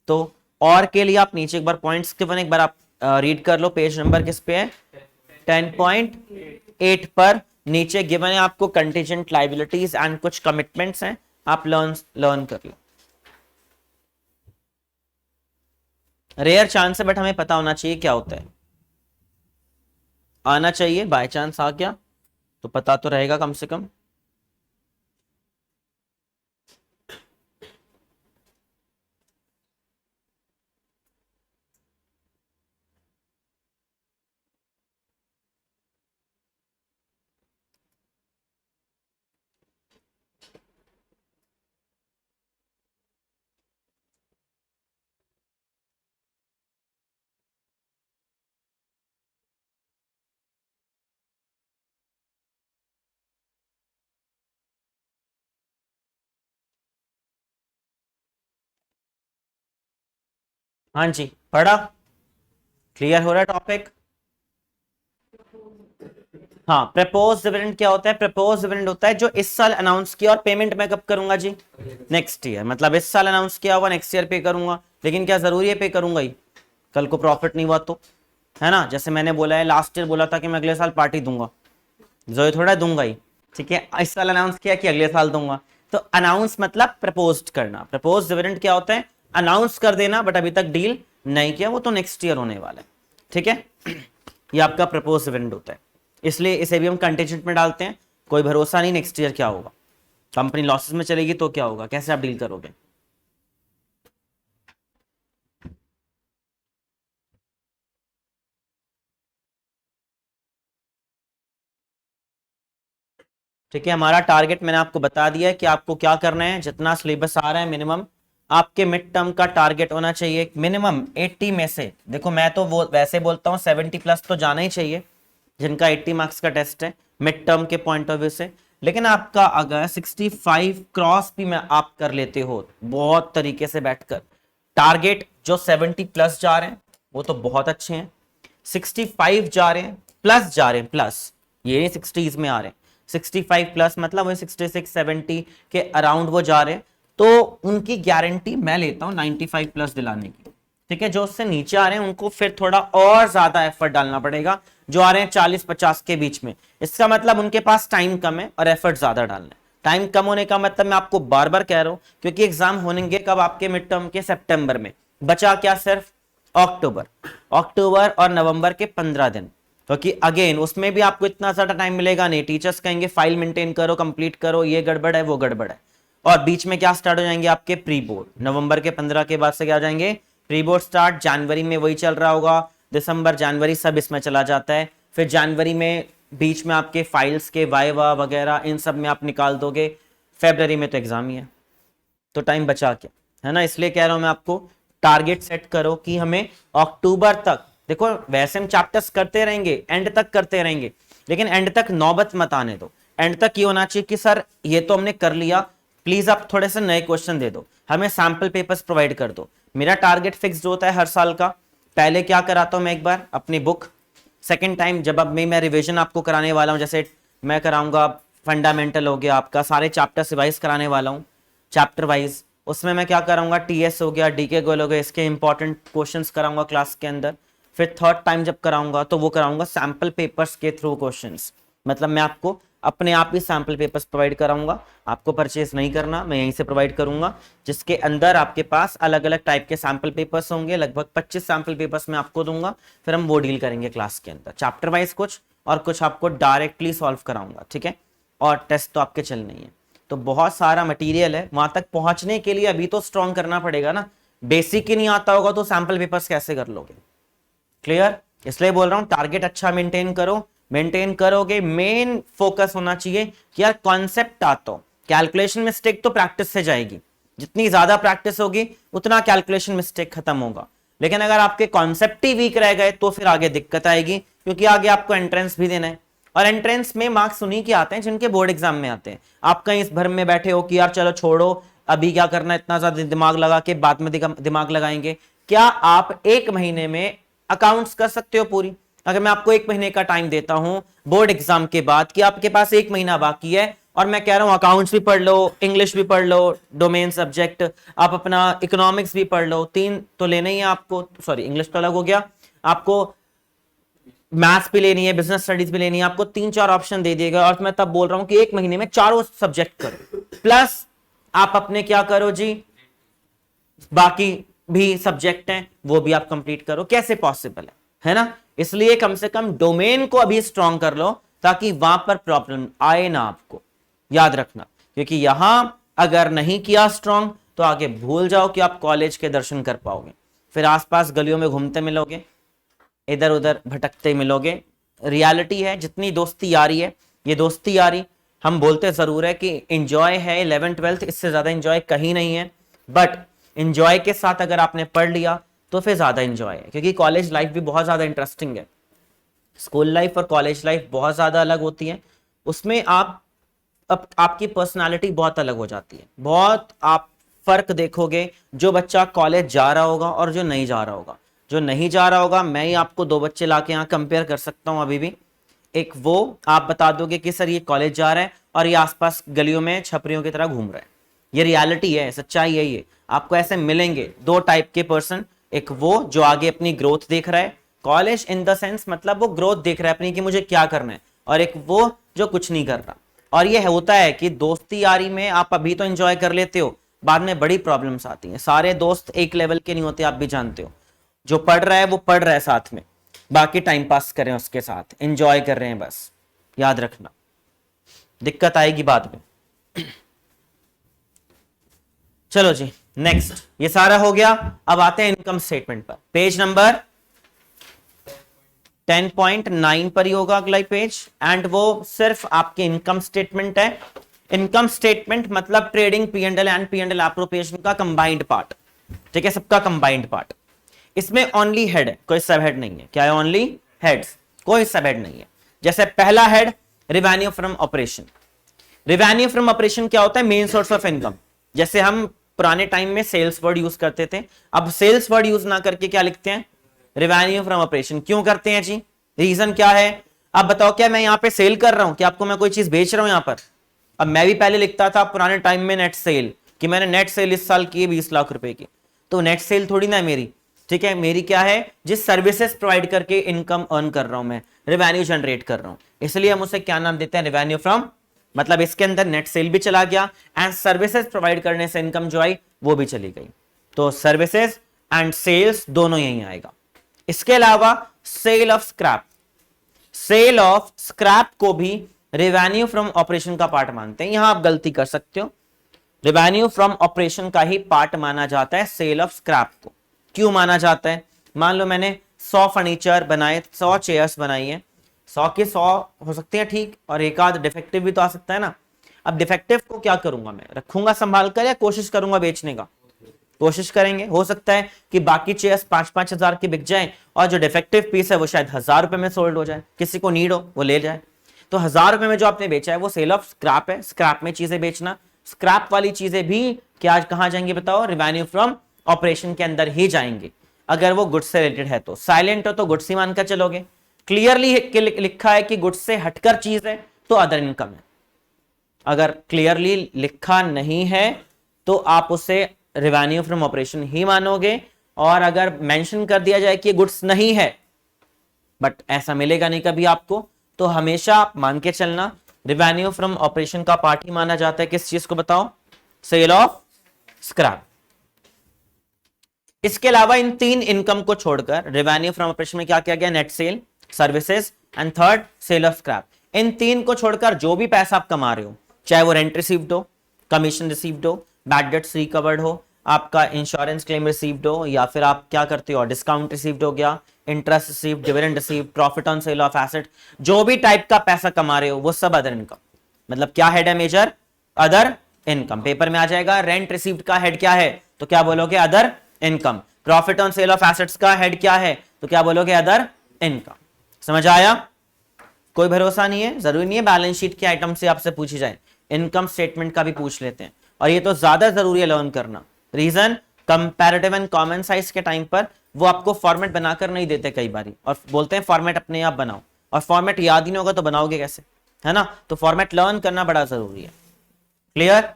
तो और के लिए आप नीचे एक बार पॉइंट्स के वन एक बार आप रीड कर लो, पेज नंबर किस पे है, 10.8 पर नीचे गिवन है आपको कंटीजेंट लाइबिलिटीज एंड कुछ कमिटमेंट्स हैं, आप लर्न कर लो। रेयर चांस है बट हमें पता होना चाहिए क्या होता है, आना चाहिए, बाय चांस आ गया तो पता तो रहेगा कम से कम। हाँ जी, पढ़ा, क्लियर हो रहा है टॉपिक। हाँ, प्रपोज डिविडेंड क्या होता है? प्रपोज डिविडेंड होता है जो इस साल अनाउंस किया और पेमेंट मैं कब करूंगा जी? Next year. मतलब इस साल अनाउंस किया हुआ, नेक्स्ट ईयर पे करूंगा। लेकिन क्या जरूरी है पे करूंगा ही? कल को प्रॉफिट नहीं हुआ तो, है ना? जैसे मैंने बोला है, लास्ट ईयर बोला था कि मैं अगले साल पार्टी दूंगा, जो थोड़ा दूंगा ही। ठीक है, इस साल अनाउंस किया कि अगले साल दूंगा। तो अनाउंस मतलब प्रपोज करना। प्रपोज डिविडेंड क्या होता है? अनाउंस कर देना, बट अभी तक डील नहीं किया, वो तो नेक्स्ट ईयर होने वाला है। ठीक है, ये आपका प्रपोज डिविडेंड होता है, इसलिए इसे भी हम कंटीजेंट में डालते हैं। कोई भरोसा नहीं नेक्स्ट ईयर क्या होगा, कंपनी लॉसेस में चलेगी तो क्या होगा, कैसे आप डील करोगे? ठीक है, हमारा टारगेट मैंने आपको बता दिया है कि आपको क्या करना है। जितना सिलेबस आ रहा है मिनिमम आपके मिड टर्म का टारगेट होना चाहिए मिनिमम 80 में से। देखो मैं तो वो वैसे बोलता हूँ 70 प्लस तो जाना ही चाहिए, जिनका 80 मार्क्स का टेस्ट है मिड टर्म के पॉइंट ऑफ व्यू से। लेकिन आपका अगर 65 क्रॉस भी में आप कर लेते हो बहुत तरीके से बैठकर, टारगेट जो 70 प्लस जा रहे हैं वो तो बहुत अच्छे हैं, 65 जा रहे हैं प्लस जा रहे हैं, प्लस ये नहीं 60s में आ रहे हैं, 65 प्लस मतलब वही 66 70 के अराउंड वो जा रहे हैं, तो उनकी गारंटी मैं लेता हूं 95 प्लस दिलाने की। ठीक है, जो उससे नीचे आ रहे हैं उनको फिर थोड़ा और ज्यादा एफर्ट डालना पड़ेगा, जो आ रहे हैं 40-50 के बीच में। इसका मतलब उनके पास टाइम कम है और एफर्ट ज्यादा डालना है। टाइम कम होने का मतलब मैं आपको बार बार कह रहा हूं, क्योंकि एग्जाम होंगे कब आपके मिड टर्म के? सितंबर में। बचा क्या? सिर्फ अक्टूबर। अक्टूबर और नवंबर के 15 दिन, क्योंकि अगेन उसमें भी आपको इतना ज्यादा टाइम मिलेगा नहीं। टीचर्स कहेंगे फाइल मेंटेन करो, कंप्लीट करो, ये गड़बड़ है वो गड़बड़ है। और बीच में क्या स्टार्ट हो जाएंगे आपके? Pre board. नवंबर के 15 के बाद से क्या हो जाएंगे? Pre board start. जनवरी में वही चल रहा होगा, दिसंबर जनवरी सब इसमें चला जाता है। फिर जनवरी में बीच में आपके फाइल्स के वाइवा वगैरह इन सब में आप निकाल दोगे। फेब्रवरी में तो एग्जाम ही है, तो टाइम बचा क्या, है ना? इसलिए कह रहा हूं मैं आपको टारगेट सेट करो कि हमें अक्टूबर तक, देखो वैसे हम चैप्टर्स करते रहेंगे, एंड तक करते रहेंगे, लेकिन एंड तक नौबत मत आने दो। एंड तक ये होना चाहिए कि सर ये तो हमने कर लिया, प्लीज आप थोड़े से नए क्वेश्चन दे दो, हमें सैंपल पेपर्स प्रोवाइड कर दो। मेरा टारगेट फिक्स्ड होता है हर साल का। पहले क्या कराता हूं मैं? एक बार अपनी बुक, सेकेंड टाइम जब अब मैं रिवीजन आपको कराने वाला हूं, जैसे मैं कराऊंगा फंडामेंटल हो गया आपका, सारे चैप्टर्स रिवाइज कराने वाला हूं चैप्टर वाइज। उसमें मैं क्या कराऊंगा? टीएस हो गया, डीके गोल हो गया, इसके इंपॉर्टेंट क्वेश्चंस कराऊंगा क्लास के अंदर। फिर थर्ड टाइम जब कराऊंगा तो वो कराऊंगा सैंपल पेपर्स के थ्रू क्वेश्चंस। मतलब मैं आपको अपने आप ही सैंपल पेपर्स प्रोवाइड कराऊंगा, आपको परचेज नहीं करना, मैं यहीं से प्रोवाइड करूंगा, जिसके अंदर आपके पास अलग अलग टाइप के सैंपल पेपर्स होंगे। लगभग 25 सैंपल पेपर्स मैं आपको दूंगा, फिर हम वो डील करेंगे क्लास के अंदर, चैप्टर वाइज कुछ और कुछ आपको डायरेक्टली सॉल्व कराऊंगा। ठीक है, और टेस्ट तो आपके चलने ही है। तो बहुत सारा मटेरियल है, वहां तक पहुंचने के लिए अभी तो स्ट्रॉन्ग करना पड़ेगा ना। बेसिक ही नहीं आता होगा तो सैंपल पेपर्स कैसे कर लोगे? क्लियर? इसलिए बोल रहा हूं टारगेट अच्छा मेंटेन करो। मेंटेन करोगे, मेन फोकस होना चाहिए कि यार कॉन्सेप्ट आता हो। कैलकुलेशन मिस्टेक तो प्रैक्टिस से जाएगी, जितनी ज्यादा प्रैक्टिस होगी उतना कैलकुलेशन मिस्टेक खत्म होगा। लेकिन अगर आपके कॉन्सेप्ट ही वीक रह गए तो फिर आगे दिक्कत आएगी, क्योंकि आगे आपको एंट्रेंस भी देना है, और एंट्रेंस में मार्क्स उन्हीं के आते हैं जिनके बोर्ड एग्जाम में आते हैं। आप कहीं इस भर में बैठे हो कि यार चलो छोड़ो, अभी क्या करना, इतना ज्यादा दिमाग लगा के बाद में दिमाग लगाएंगे। क्या आप एक महीने में अकाउंट्स कर सकते हो पूरी? अगर मैं आपको एक महीने का टाइम देता हूं बोर्ड एग्जाम के बाद, कि आपके पास एक महीना बाकी है, और मैं कह रहा हूं अकाउंट्स भी पढ़ लो, इंग्लिश भी पढ़ लो, डोमेन सब्जेक्ट, आप अपना इकोनॉमिक्स भी पढ़ लो, तीन तो लेना ही है आपको, सॉरी इंग्लिश तो अलग हो गया, आपको मैथ्स भी लेनी है, बिजनेस स्टडीज भी लेनी है, आपको 3-4 ऑप्शन दे दिएगा। और मैं तब बोल रहा हूं कि एक महीने में चारों सब्जेक्ट करो, प्लस आप अपने क्या करो जी, बाकी भी सब्जेक्ट हैं वो भी आप कंप्लीट करो। कैसे पॉसिबल है ना? इसलिए कम से कम डोमेन को अभी स्ट्रॉन्ग कर लो, ताकि वहां पर प्रॉब्लम आए ना आपको, याद रखना। क्योंकि यहां अगर नहीं किया स्ट्रॉन्ग तो आगे भूल जाओ कि आप कॉलेज के दर्शन कर पाओगे, फिर आसपास गलियों में घूमते मिलोगे, इधर उधर भटकते मिलोगे। रियलिटी है, जितनी दोस्ती यारी है, ये दोस्ती यारी हम बोलते जरूर है कि इंजॉय है 11th-12th, इससे ज्यादा इंजॉय कहीं नहीं है, बट इंजॉय के साथ अगर आपने पढ़ लिया तो फिर ज्यादा इंजॉय है। क्योंकि कॉलेज लाइफ भी बहुत ज्यादा इंटरेस्टिंग है, स्कूल लाइफ और कॉलेज लाइफ बहुत ज्यादा अलग होती है। उसमें आप आपकी पर्सनालिटी बहुत अलग हो जाती है, बहुत आप फर्क देखोगे। जो बच्चा कॉलेज जा रहा होगा और जो नहीं जा रहा होगा, जो नहीं जा रहा होगा, मैं ही आपको दो बच्चे लाके यहाँ कंपेयर कर सकता हूँ अभी भी। एक वो आप बता दोगे कि सर ये कॉलेज जा रहा है और ये आसपास गलियों में छपरियों की तरह घूम रहा है। ये रियलिटी है, सच्चाई है। ये आपको ऐसे मिलेंगे दो टाइप के पर्सन, एक वो जो आगे अपनी ग्रोथ देख रहा है, कॉलेज इन द सेंस मतलब वो ग्रोथ देख रहा है अपनी कि मुझे क्या करना है, और एक वो जो कुछ नहीं कर रहा। और ये होता है कि दोस्ती यारी में आप अभी तो एंजॉय कर लेते हो, बाद में बड़ी प्रॉब्लम्स आती हैं। सारे दोस्त एक लेवल के नहीं होते, आप भी जानते हो। जो पढ़ रहा है वो पढ़ रहा है साथ में, बाकी टाइम पास करें उसके साथ, एंजॉय कर रहे हैं बस, याद रखना, दिक्कत आएगी बाद में। चलो जी नेक्स्ट, ये सारा हो गया। अब आते हैं इनकम स्टेटमेंट पर, पेज नंबर 10.9 पर ही होगा अगला पेज, एंड वो सिर्फ आपके इनकम स्टेटमेंट है। इनकम स्टेटमेंट मतलब trading P&L and P&L appropriation का कंबाइंड पार्ट, ठीक है, सबका कंबाइंड पार्ट। इसमें ओनली हेड है, कोई सब हेड नहीं है। क्या है? ओनली हेड्स, कोई सब हेड नहीं है। जैसे पहला head revenue from operation. Revenue from operation क्या होता है? Main source of income. जैसे हम पुराने टाइम में सेल्स वर्ड यूज करते थे, अब सेल्स वर्ड यूज ना करके क्या लिखते हैं? Revenue from operation. क्यों करते हैं जी? रीजन क्या है? आप बताओ, क्या मैं यहां पे सेल कर रहा हूं? क्या आपको मैं कोई चीज बेच रहा हूं यहां पर? अब मैं भी पहले लिखता था पुराने टाइम में नेट सेल, कि मैंने नेट सेल इस साल की 20 लाख रुपए की, तो नेट सेल थोड़ी ना है मेरी, ठीक है। मेरी क्या है? जिस सर्विसेज प्रोवाइड करके इनकम अर्न कर रहा हूं मैं, रेवेन्यू जनरेट कर रहा हूं, इसलिए हम उसे क्या नाम देते हैं? Revenue from. मतलब इसके अंदर नेट सेल भी चला गया एंड सर्विसेज प्रोवाइड करने से इनकम जो आई वो भी चली गई, तो सर्विसेज एंड सेल्स दोनों यही आएगा। इसके अलावा sale of scrap, sale of scrap को भी रेवेन्यू फ्रॉम ऑपरेशन का पार्ट मानते हैं। यहां आप गलती कर सकते हो, रेवेन्यू फ्रॉम ऑपरेशन का ही पार्ट माना जाता है सेल ऑफ स्क्रैप को। क्यों माना जाता है? मान लो मैंने 100 फर्नीचर बनाए, 100 चेयर्स बनाई है, 100 की 100 हो सकती है ठीक, और एक आध डिफेक्टिव भी तो आ सकता है ना। अब डिफेक्टिव को क्या करूंगा मैं? रखूंगा संभाल कर, या कोशिश करूंगा बेचने का? कोशिश करेंगे। हो सकता है कि बाकी चेयर्स 5-5 हजार की बिक जाए और जो डिफेक्टिव पीस है वो शायद 1000 रुपए में सोल्ड हो जाए, किसी को नीड हो वो ले जाए। तो 1000 रुपए में जो आपने बेचा है वो सेल ऑफ स्क्रैप है। स्क्रैप में चीजें बेचना, स्क्रैप वाली चीजें भी क्या कहां जाएंगी बताओ? रेवेन्यू फ्रॉम ऑपरेशन के अंदर ही जाएंगे, अगर वो गुड्स से रिलेटेड है तो। साइलेंट हो तो गुड्स ही मानकर चलोगे। क्लियरली लिखा है कि गुड्स से हटकर चीज है तो अदर इनकम है। अगर क्लियरली लिखा नहीं है तो आप उसे रेवेन्यू फ्रॉम ऑपरेशन ही मानोगे, और अगर मेंशन कर दिया जाए कि गुड्स नहीं है, बट ऐसा मिलेगा नहीं कभी आपको, तो हमेशा आप मान के चलना रेवेन्यू फ्रॉम ऑपरेशन का पार्ट ही माना जाता है। किस चीज को बताओ? Sale of scrap. इसके अलावा इन तीन इनकम को छोड़कर रेवेन्यू फ्रॉम ऑपरेशन में क्या किया गया? Net sale, services and third sale of scrap. इन तीन को छोड़कर जो भी पैसा आप कमा रहे हो, चाहे वो रेंट रिसीव्ड हो, कमीशन रिसीव्ड हो, बैड डेट्स रिकवर्ड हो, आपका इंश्योरेंस क्लेम रिसीव्ड हो, या फिर आप क्या करते हो? डिस्काउंट रिसीव्ड हो गया, interest received, dividend received, profit on sale of asset, जो भी टाइप का पैसा कमा रहे हो वो सब अदर इनकम। मतलब क्या हेड है मेजर? Other income. पेपर में आ जाएगा रेंट रिसीव्ड का हेड क्या है, तो क्या बोलोगे? Other income. Profit on sale of assets का हेड क्या है, तो क्या बोलोगे? Other income. समझ आया? कोई भरोसा नहीं है, जरूरी नहीं है बैलेंस शीट के आइटम से आपसे पूछी जाए, इनकम स्टेटमेंट का भी पूछ लेते हैं, और ये तो ज्यादा जरूरी है लर्न करना। Reason, comparative and common size के टाइम पर वो आपको फॉर्मेट बनाकर नहीं देते कई बारी, और बोलते हैं फॉर्मेट अपने आप बनाओ, और फॉर्मेट याद ही नहीं होगा तो बनाओगे कैसे, है ना। तो फॉर्मेट लर्न करना बड़ा जरूरी है। क्लियर?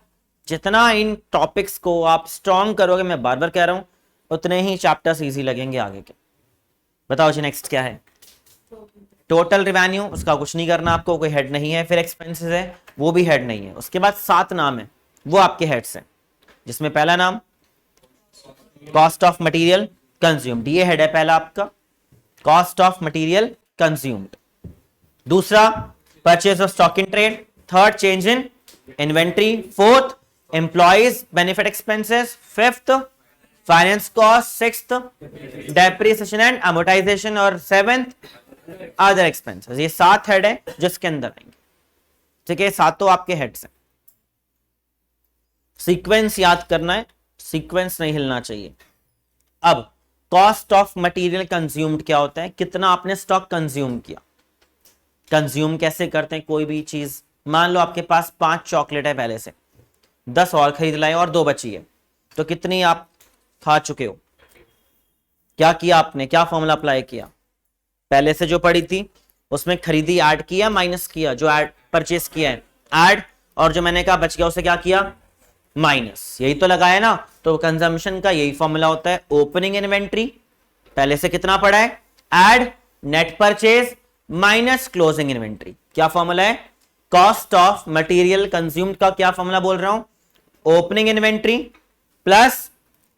जितना इन टॉपिक्स को आप स्ट्रॉन्ग करोगे, मैं बार बार कह रहा हूं, उतने ही चैप्टर्स इजी लगेंगे आगे के। बताओ जी नेक्स्ट क्या है? टोटल रेवेन्यू, उसका कुछ नहीं करना आपको, कोई हेड नहीं है। फिर एक्सपेंसेस है, वो भी हेड नहीं है। उसके बाद 7 नाम है, वो आपके हेड्स हैं, जिसमें पहला नाम कॉस्ट ऑफ मटेरियल कंज्यूम्ड, ये हेड है पहला आपका, कॉस्ट ऑफ मटेरियल कंज्यूम्ड। दूसरा purchase of stock in trade, third change in inventory, fourth employees benefit expenses, fifth finance cost, sixth depreciation and amortisation, और सेवेंथ अदर एक्सपेंसेस। ये 7 head है जिसके अंदर आएंगे, ठीक है। सातों आपके हेड्स हैं। सीक्वेंस याद करना है, सीक्वेंस नहीं हिलना चाहिए। अब कॉस्ट ऑफ मटेरियल कंज्यूम्ड क्या होता है? कितना आपने स्टॉक कंज्यूम किया। कंज्यूम कैसे करते हैं कोई भी चीज? मान लो आपके पास 5 चॉकलेट है पहले से, 10 और खरीद लाए और 2 बची है, तो कितनी आप खा चुके हो? क्या किया आपने? क्या फॉर्मूला अप्लाई किया? पहले से जो पड़ी थी उसमें खरीदी ऐड किया माइनस किया, जो ऐड परचेस किया है ऐड, और जो मैंने कहा बच गया उसे क्या किया माइनस, यही तो लगाया ना। तो कंजम्पशन का यही फॉर्मूला होता है, ओपनिंग इन्वेंट्री पहले से कितना पड़ा है add net purchase minus closing inventory. क्या फॉर्मूला है, कॉस्ट ऑफ मटेरियल कंज्यूम्ड का क्या फॉर्मूला बोल रहा हूं, opening inventory plus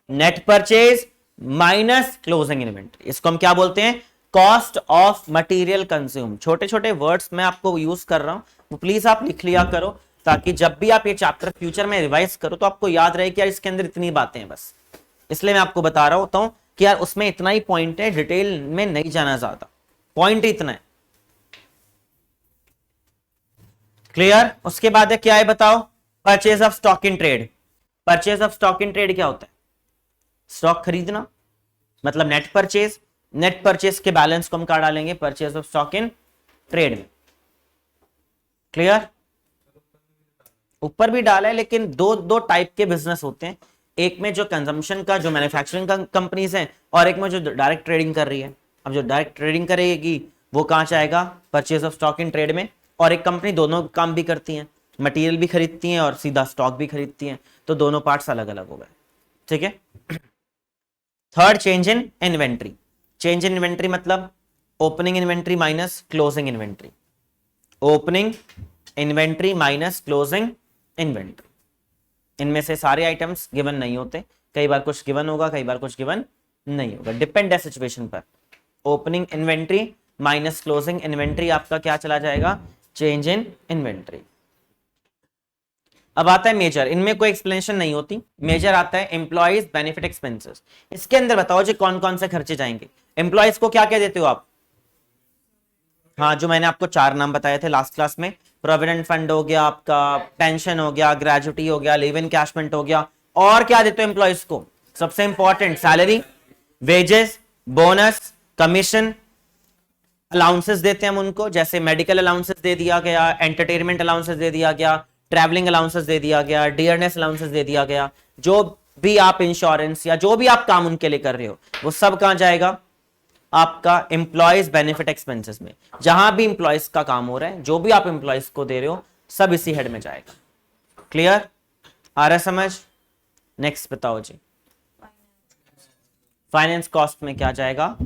net purchase minus closing inventory. इसको हम क्या बोलते हैं, कॉस्ट ऑफ मटेरियल कंज्यूम। छोटे छोटे वर्ड्स मैं आपको यूज कर रहा हूं, वो प्लीज आप लिख लिया करो, ताकि जब भी आप ये चैप्टर फ्यूचर में रिवाइज करो तो आपको याद रहे कि यार इसके अंदर इतनी बातें हैं बस। इसलिए मैं आपको बता रहा होता हूं कि यार उसमें इतना ही पॉइंट है, डिटेल में नहीं जाना, ज्यादा पॉइंट इतना है। क्लियर। उसके बाद है क्या है बताओ, purchase of stock in trade. Purchase of stock in trade क्या होता है, स्टॉक खरीदना, मतलब नेट परचेज। नेट परचेज के बैलेंस को हम कहां डालेंगे, purchase of stock in trade में। क्लियर। ऊपर भी डाला है, लेकिन दो दो टाइप के बिजनेस होते हैं, एक में जो कंजम्पशन का, जो मैन्युफैक्चरिंग का कंपनीज हैं, और एक में जो डायरेक्ट ट्रेडिंग कर रही है। अब जो डायरेक्ट ट्रेडिंग करेगी वो कहां जाएगा, purchase of stock in trade में। और एक कंपनी दोनों काम भी करती हैं, मटेरियल भी खरीदती हैं और सीधा स्टॉक भी खरीदती हैं, तो दोनों पार्ट्स अलग अलग हो गए। ठीक है। Third, change in inventory. Change in inventory मतलब opening inventory minus closing inventory, opening inventory minus closing inventory. इनमें से सारे आइटम्स गिवन नहीं होते, कई बार कुछ गिवन होगा, कई बार कुछ गिवन नहीं होगा, डिपेंड है सिचुएशन पर। Opening inventory minus closing inventory आपका क्या चला जाएगा, चेंज इन इन्वेंट्री। अब आता है मेजर, इनमें कोई एक्सप्लेनेशन नहीं होती। मेजर आता है एम्प्लॉइज बेनिफिट एक्सपेंसेस। इसके अंदर बताओ जी कौन कौन से खर्चे जाएंगे। एम्प्लॉइज को क्या क्या देते हो आप, हाँ जो मैंने आपको 4 नाम बताए थे लास्ट क्लास में, प्रोविडेंट फंड हो गया आपका, पेंशन हो गया, ग्रेजुटी हो गया, लिव इन कैशमेंट हो गया, और क्या देते हो एम्प्लॉइज को, सबसे important salary, wages, bonus, commission, allowances देते हैं हम उनको, जैसे मेडिकल अलाउंसेस दे दिया गया, एंटरटेनमेंट अलाउंसेस दे दिया गया, ट्रैवलिंग अलाउंसेस दे दिया गया, डियरनेस अलाउंसेस दे दिया गया। जो भी आप इंश्योरेंस या जो भी आप काम उनके लिए कर रहे हो वो सब कहां जाएगा, आपका एम्प्लॉयज बेनिफिट एक्सपेंसेस में। जहां भी एम्प्लॉयज का काम हो रहा है, जो भी आप एम्प्लॉयज को दे रहे हो, सब इसी हेड में जाएगा। क्लियर, आ रहा है समझ। नेक्स्ट बताओ जी, फाइनेंस कॉस्ट में क्या जाएगा,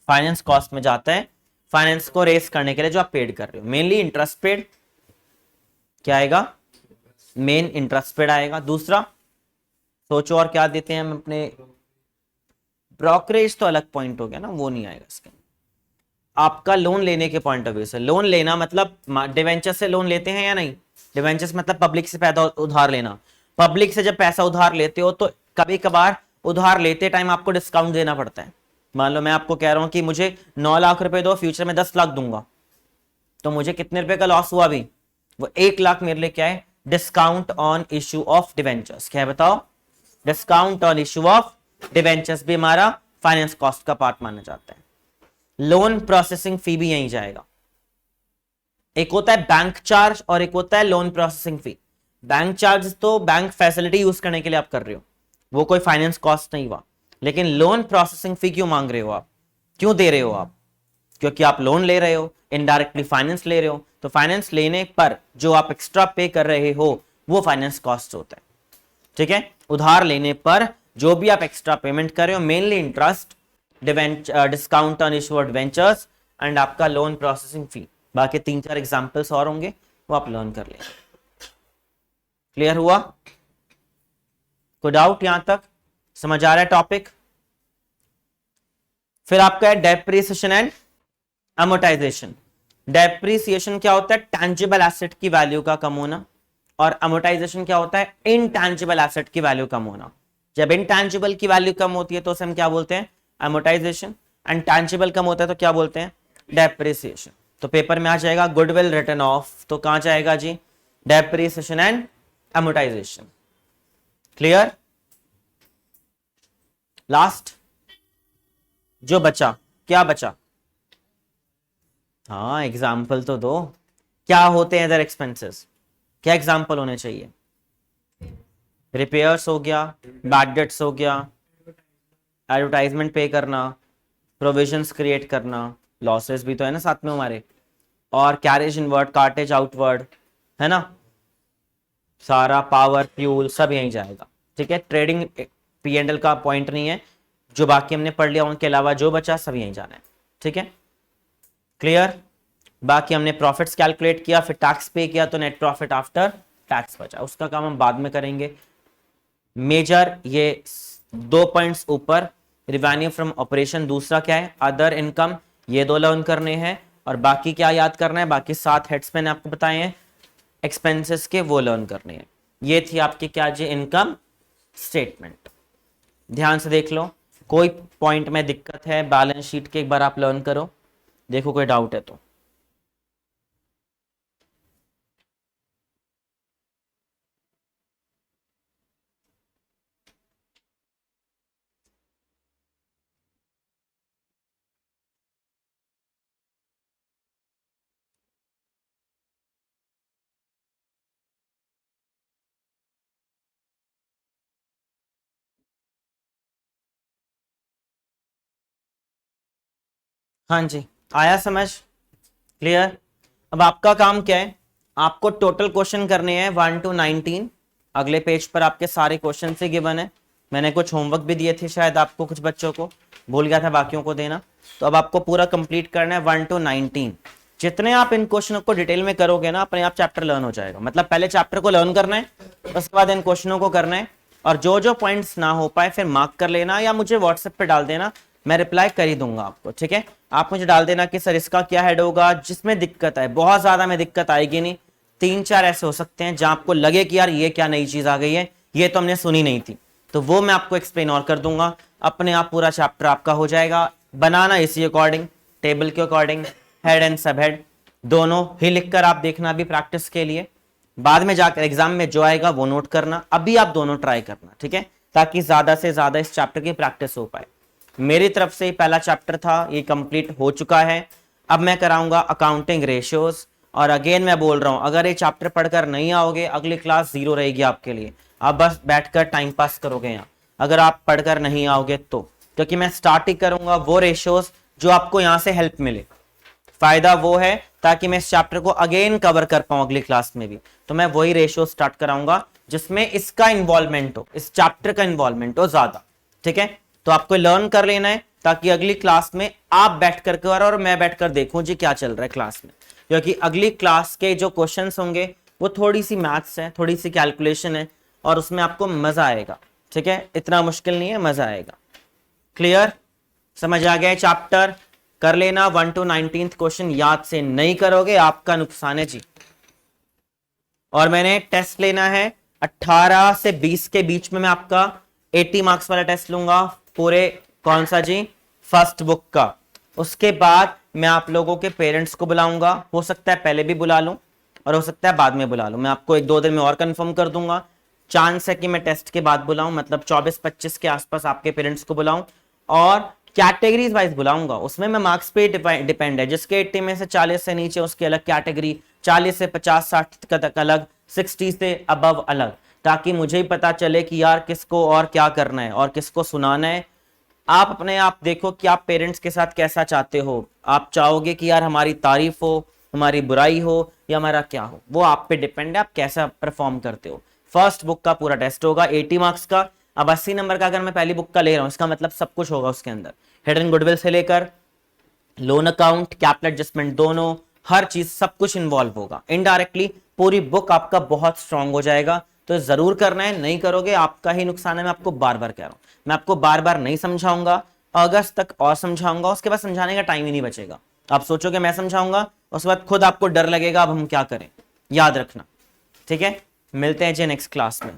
फाइनेंस कॉस्ट में जाता है फाइनेंस को रेस करने के लिए जो आप पेड कर रहे हो, मेनली इंटरेस्ट पेड, क्या आएगा, मेन इंटरेस्ट पेड आएगा। दूसरा सोचो और क्या देते हैं हम अपने, ब्रोकरेज तो अलग पॉइंट हो गया ना, वो नहीं आएगा इसके। आपका लोन लेने के पॉइंट ऑफ व्यू से, लोन लेना मतलब डिवेंचर से लोन लेते हैं या नहीं, डिवेंचर्स मतलब पब्लिक से पैसा उधार लेना। पब्लिक से जब पैसा उधार लेते हो तो कभी कभार उधार लेते टाइम आपको डिस्काउंट देना पड़ता है। मान लो मैं आपको कह रहा हूं कि मुझे 9 लाख रुपए दो, फ्यूचर में 10 लाख दूंगा, तो मुझे कितने रुपए का लॉस हुआ अभी, वो 1 लाख मेरे लिए क्या है, discount on issue of debentures. क्या है बताओ, discount on issue of debentures भी हमारा फाइनेंस कॉस्ट का पार्ट माना जाता है। लोन प्रोसेसिंग फी भी यहीं जाएगा। एक होता है बैंक चार्ज और एक होता है loan processing fee. Bank charge तो बैंक फैसिलिटी यूज करने के लिए आप कर रहे हो, वो कोई फाइनेंस कॉस्ट नहीं हुआ। लेकिन लोन प्रोसेसिंग फी क्यों मांग रहे हो आप, क्यों दे रहे हो आप, क्योंकि आप लोन ले रहे हो, इनडायरेक्टली फाइनेंस ले रहे हो, तो फाइनेंस लेने पर जो आप एक्स्ट्रा पे कर रहे हो वो फाइनेंस कॉस्ट होता है। ठीक है, उधार लेने पर जो भी आप एक्स्ट्रा पेमेंट कर रहे हो, mainly interest, discount on issue of debentures and आपका लोन प्रोसेसिंग फी। बाकी 3-4 एग्जांपल्स और होंगे, वो आप लर्न कर लेंगे। क्लियर हुआ, कोई डाउट यहां तक, समझ आ रहा है टॉपिक। फिर आपका है डेप्रिसिएशन एंड अमोर्टाइजेशन। डेप्रिसिएशन क्या होता है, टैंजिबल एसेट की वैल्यू का कम होना, और अमोर्टाइजेशन क्या होता है, इनटैंजिबल एसेट की वैल्यू कम होना। जब इनटैंजिबल की वैल्यू कम होती है तो उसे हम क्या बोलते हैं, अमोर्टाइजेशन, एंड टैंजिबल कम होता है तो क्या बोलते हैं, डेप्रिसिएशन। तो पेपर में आ जाएगा गुडविल रिटर्न ऑफ, तो कहां जाएगा जी, depreciation and amortization. Clear. Last जो बचा, क्या बचा, हाँ एग्जाम्पल तो दो, क्या होते हैं अदर एक्सपेंसेस, क्या एग्जाम्पल होने चाहिए, रिपेयर्स हो गया, बैड डेट्स हो गया, एडवर्टाइजमेंट पे करना, प्रोविजंस क्रिएट करना, लॉसेस भी तो है ना साथ में हमारे, और कैरेज इनवर्ड, कार्टेज आउटवर्ड, है ना, सारा पावर फ्यूल सब यहीं जाएगा। ठीक है, ट्रेडिंग P&L का पॉइंट नहीं है, जो बाकी हमने पढ़ लिया उनके अलावा जो बचा सब यहीं जाना है। ठीक है, क्लियर। बाकी हमने प्रॉफिट्स कैलकुलेट किया, फिर टैक्स पे किया, तो नेट प्रॉफिट आफ्टर टैक्स बचा, उसका काम हम बाद में करेंगे। मेजर ये 2 पॉइंट्स ऊपर, रिवेन्यू फ्रॉम ऑपरेशन, दूसरा क्या है अदर इनकम, ये 2 लर्न करने हैं। और बाकी क्या याद करना है, बाकी 7 हेड्स मैंने आपको बताए हैं एक्सपेंसेस के, वो लर्न करने हैं। ये थी आपकी क्या जी, इनकम स्टेटमेंट। ध्यान से देख लो, कोई पॉइंट में दिक्कत है बैलेंस शीट के, एक बार आप लर्न करो, देखो कोई डाउट है तो। हाँ जी, आया समझ, क्लियर। अब आपका काम क्या है, आपको टोटल क्वेश्चन करने हैं 1 to 19। अगले पेज पर आपके सारे क्वेश्चन से गिवन है, मैंने कुछ होमवर्क भी दिए थे शायद आपको, कुछ बच्चों को भूल गया था बाकियों को देना, तो अब आपको पूरा कंप्लीट करना है 1 to 19। जितने आप इन क्वेश्चनों को डिटेल में करोगे ना, अपने आप चैप्टर लर्न हो जाएगा। मतलब पहले चैप्टर को लर्न करना है, उसके बाद इन क्वेश्चनों को करना है, और जो जो पॉइंट्स ना हो पाए फिर मार्क कर लेना या मुझे व्हाट्सएप पे डाल देना, मैं रिप्लाई कर ही दूंगा आपको। ठीक है, आप मुझे डाल देना कि सर इसका क्या हेड होगा, जिसमें दिक्कत है, बहुत ज्यादा में दिक्कत आएगी नहीं, 3-4 ऐसे हो सकते हैं जहां आपको लगे कि यार ये क्या नई चीज आ गई है, ये तो हमने सुनी नहीं थी, तो वो मैं आपको एक्सप्लेन और कर दूंगा। अपने आप पूरा चैप्टर आपका हो जाएगा। बनाना इसी अकॉर्डिंग, टेबल के अकॉर्डिंग, हेड एंड सब हेड दोनों ही लिखकर आप देखना भी प्रैक्टिस के लिए, बाद में जाकर एग्जाम में जो आएगा वो नोट करना, अभी आप दोनों ट्राई करना। ठीक है, ताकि ज्यादा से ज्यादा इस चैप्टर की प्रैक्टिस हो पाए। मेरी तरफ से पहला चैप्टर था, ये कंप्लीट हो चुका है। अब मैं कराऊंगा अकाउंटिंग रेशियोज, और अगेन मैं बोल रहा हूं, अगर ये चैप्टर पढ़कर नहीं आओगे अगली क्लास 0 रहेगी आपके लिए, आप बस बैठकर टाइम पास करोगे यहाँ, अगर आप पढ़कर नहीं आओगे तो, क्योंकि मैं स्टार्ट ही करूंगा वो रेशियोज जो आपको यहाँ से हेल्प मिले। फायदा वो है ताकि मैं इस चैप्टर को अगेन कवर कर पाऊं अगली क्लास में भी, तो मैं वही रेशियो स्टार्ट कराऊंगा जिसमें इसका इन्वॉल्वमेंट हो, इस चैप्टर का इन्वॉल्वमेंट हो ज्यादा। ठीक है, तो आपको लर्न कर लेना है ताकि अगली क्लास में आप बैठ कर और मैं बैठकर देखूं जी क्या चल रहा है क्लास में, क्योंकि अगली क्लास के जो क्वेश्चंस होंगे वो थोड़ी सी मैथ्स है, थोड़ी सी कैलकुलेशन है, और उसमें आपको मजा आएगा। ठीक है, इतना मुश्किल नहीं है, मजा आएगा। क्लियर, समझ आ गया चैप्टर, कर लेना। 1 to 19 क्वेश्चन याद से नहीं करोगे आपका नुकसान है जी। और मैंने टेस्ट लेना है 18 से 20 के बीच में, मैं आपका 80 मार्क्स वाला टेस्ट लूंगा पूरे, कौन सा जी, फर्स्ट बुक का। उसके बाद मैं आप लोगों के पेरेंट्स को बुलाऊंगा, हो सकता है पहले भी बुला लूं और हो सकता है बाद में बुला लूं, मैं आपको 1-2 दिन में और कंफर्म कर दूंगा। चांस है कि मैं टेस्ट के बाद बुलाऊं, मतलब 24-25 के आसपास आपके पेरेंट्स को बुलाऊं, और कैटेगरीज वाइज बुलाऊंगा। उसमें मैं मार्क्स पे डिपेंड है, जिसके 80 में से 40 से नीचे उसकी अलग कैटेगरी, 40 से 50-60 तक अलग, 60 से अबव अलग, ताकि मुझे ही पता चले कि यार किसको और क्या करना है और किसको सुनाना है। आप अपने आप देखो कि आप पेरेंट्स के साथ कैसा चाहते हो, आप चाहोगे कि यार हमारी तारीफ हो, हमारी बुराई हो, या हमारा क्या हो, वो आप पे डिपेंड है, आप कैसा परफॉर्म करते हो। फर्स्ट बुक का पूरा टेस्ट होगा 80 मार्क्स का। अब 80 नंबर का अगर मैं पहली बुक का ले रहा हूं, इसका मतलब सब कुछ होगा उसके अंदर, हेड एंड गुडविल से लेकर लोन अकाउंट, कैपिटल एडजस्टमेंट, दोनों हर चीज सब कुछ इन्वॉल्व होगा। इनडायरेक्टली पूरी बुक आपका बहुत स्ट्रांग हो जाएगा, तो जरूर करना है, नहीं करोगे आपका ही नुकसान है। मैं आपको बार बार कह रहा हूं, मैं आपको बार बार नहीं समझाऊंगा, अगस्त तक और समझाऊंगा, उसके बाद समझाने का टाइम ही नहीं बचेगा। आप सोचोगे मैं समझाऊंगा, उसके बाद खुद आपको डर लगेगा अब हम क्या करें। याद रखना, ठीक है। मिलते हैं जी नेक्स्ट क्लास में।